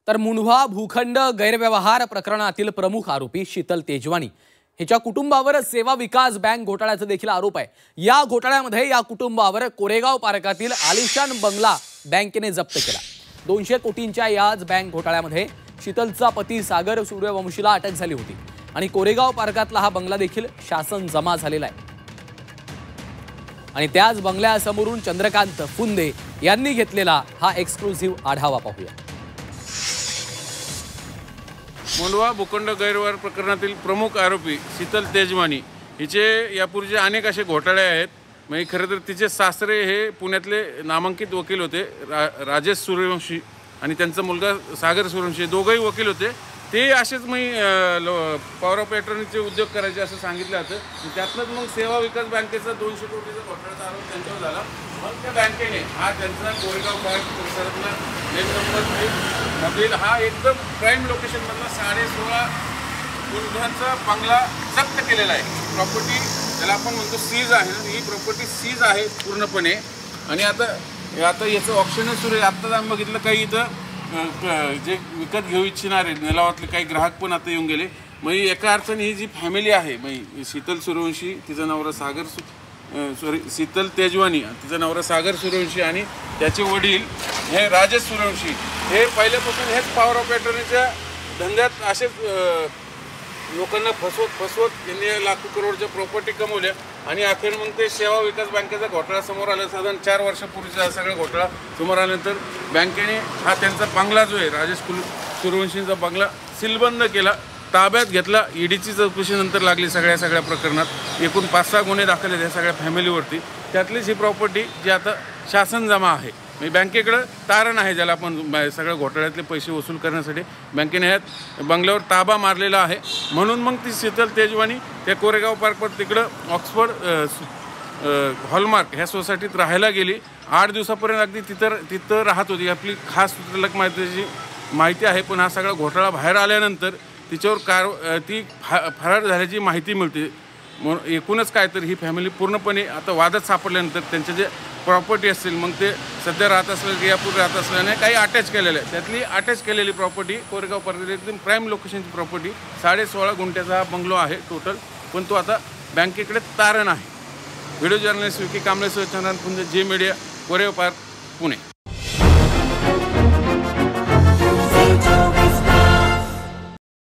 तर मुंढवा भूखंड गैरव्यवहार प्रकरणातील प्रमुख आरोपी शीतल तेजवानी हिच्या कुटुंबावर सेवा विकास बँक घोटाळ्याचा देखील आरोप आहे। या घोटाळ्यामध्ये या कुटुंबावर कोरेगाव पार्कातील आलिशान बंगला बँकेने जप्त केला। 200 कोटींच्या याच बँक घोटाळ्यामध्ये शीतलचा पती सागर सूर्यवंशीला अटक झाली होती आणि कोरेगाव पार्कातला हा बंगला देखील शासन जमा झालेला आहे। आणि त्याच बंगल्यासमोरून चंद्रकांत फुंदे यांनी घेतलेला हा एक्सक्लुसिव्ह आढावा पाहूया। मुंढवा भूखंड गैरव्यवहार प्रकरणातील प्रमुख आरोपी शीतल तेजवानी हिचे यापूर्वीचे अनेक असे घोटाळे आहेत। म्हणजे खरं तर तिचे सासरे हे पुण्यातले नामांकित वकील होते, राजेश सूर्यवंशी आणि त्यांचा मुलगा सागर सूर्यवंशी, दोघंही वकील होते। ते असेच पॉवर ऑफ अटर्नीचे उद्योग करायचे असं सांगितलं होतं। त्यातनंच मग सेवा विकास बँकेचा 200 कोटीचा घोटाळ्याचा आरोप त्यांच्यावर झाला। मग त्या बँकेने हा त्यांचा कोरेगाव पार्क परिसरातला लेन नंबर मधील हा एकदम प्राईम लोकेशनमधला 16.5 गुंठ्यांचा बंगला जप्त केलेला आहे। प्रॉपर्टी त्याला आपण म्हणतो सीज आहे ना, ही प्रॉपर्टी सीज आहे पूर्णपणे। आणि आता याचं ऑप्शन सुरू आहे। आत्ताच आम्ही बघितलं काही इथं जे विकत घेऊ इच्छिणारे निलावातले काही ग्राहक पण आता येऊन गेले। मग एका अर्थाने ही जी फॅमिली आहे, मग शीतल सूर्यवंशी, तिचा नवरा शीतल तेजवानी, तिचा नवरा सागर सूर्यवंशी आणि त्याचे वडील हे राजेश सूर्यवंशी, हे पहिल्यापासून हेच पॉवर ऑफ अटर्नीच्या धंद्यात असेच लोकांना फसवत त्यांनी लाखो करोडच्या प्रॉपर्टी कमवल्या। आणि अखेर मग ते सेवा विकास बँकेचा घोटाळा समोर आला। साधारण 4 वर्षापूर्वीचा हा सगळा घोटाळा समोर आल्यानंतर बँकेने हा त्यांचा बंगला जो आहे राजेश सूर्यवंशींचा बंगला सीलबंद केला, ताब्यात घेतला। ईडीची चौकशीनंतर लागली सगळ्या प्रकरणात एकूण 5-6 गुन्हे दाखल आहेत या सगळ्या फॅमिलीवरती। त्यातलीच ही प्रॉपर्टी जी आता शासन जमा आहे, म्हणजे बँकेकडं तारण आहे, ज्याला आपण सगळ्या घोटाळ्यातले पैसे वसूल करण्यासाठी बँकेने ह्यात बंगल्यावर ताबा मारलेला आहे। म्हणून मग ती शीतल तेजवानी त्या कोरेगाव पार्कवर तिकडं ऑक्सफर्ड हॉलमार्क ह्या सोसायटीत राहायला गेली। 8 दिवसापर्यंत अगदी तिथं राहत होती। आपली खास तुलक माहिती आहे। पण हा सगळा घोटाळा बाहेर आल्यानंतर तिच्यावर ती फरार झाल्याची माहिती मिळते। म्हणून एकूणच काय तर ही फॅमिली पूर्णपणे आता वादात सापडल्यानंतर त्यांचे जे प्रॉपर्टी असतील, मग ते सध्या राहत असलेलं यापूर्वी राहत असल्याने काही अटॅच केलेलं आहे। त्यातली अटॅच केलेली प्रॉपर्टी कोरेगाव पार्क एकदम प्राईम लोकेशनची प्रॉपर्टी 16.5 गुंठ्याचा हा बंगलो आहे टोटल, पण तो आता बँकेकडे तारण आहे। व्हिडिओ जर्नलिस्ट विकी कांबळेसह चंद्रकांत फुंदे, जी मीडिया, कोरेगाव पार्क, पुणे।